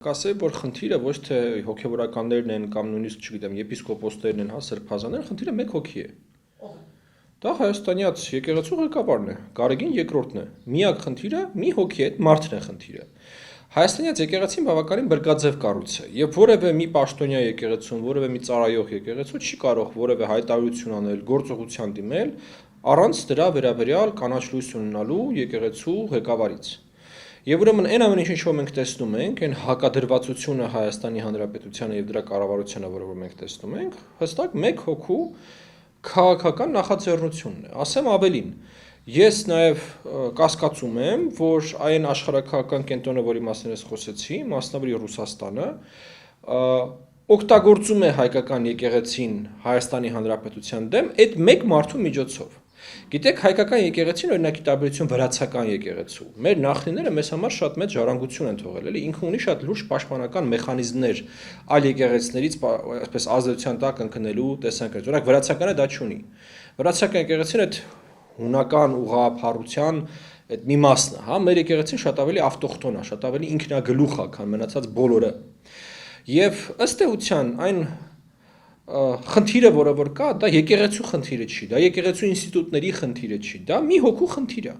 Կասեի, որ խնդիրը ոչ թե հոգևորականներն են կամ նույնիսկ, չգիտեմ, եպիսկոպոսներն են, սրբազանները, խնդիրը մեկ հոգի է։ Դա հայաստանյաց եկեղեցու ղեկավարն է, Գարեգին երկրորդն է։ Միակ խնդիրը մի հոգի է, այդ մարդն է խնդիրը։ Հայաստանյաց եկեղեցին բավականին բրգաձև կառույց է, եւ որևէ մի պաշտոնյա եկեղեցուն, որևէ մի ծառայող եկեղեցու չի կարող որևէ հայտարարություն անել, գործողության դիմել առանց դրա վերաբերյալ կանաչ լույս ունենալու եկեղեցու ղեկավարից։ Եվ ուրեմն այն ամեն ինչ որ մենք տեսնում ենք, այն հակադրվածությունը Հայաստանի Հանրապետությանը եւ դրա կառավարությանը, որը մենք տեսնում ենք, հստակ մեկ հոգու քաղաքական նախաձեռնությունն է։ Ասեմ ավելին, ես նաեւ կասկածում եմ, որ այն աշխարհակահաղական կենտրոնը, որի մասին ես խոսեցի, մասնավորի Ռուսաստանը, օգտագործում է հայկական եկեղեցին Հայաստանի Հանրապետության դեմ այդ մեկ մարդու միջոցով։ Գիտեք, հայկական եկեղեցին օրինակի տարբերություն վրացական եկեղեցու։ Մեր նախնիները մեզ համար շատ մեծ ժառանգություն են թողել, էլի, ինքը ունի շատ լուրջ պաշտպանական մեխանիզմներ այլ եկեղեցիներից, այսպես ազդեցության տակ ընկնելու տեսանկյունից։ Օրինակ վրացականը դա չունի։ Վրացական եկեղեցին այդ հունական ուղղափառության այդ մի մասն է, հա, մեր եկեղեցին շատ ավելի ավտոխտոն է, շատ ավելի ինքնագլուխ է, քան մնացած բոլորը։ Եվ ըստ էության այն խնդիրը, որը որ կա, դա եկեղեցու խնդիրը չի, դա եկեղեցու ինստիտուտների խնդիրը չի, դա մի հոգու խնդիր է։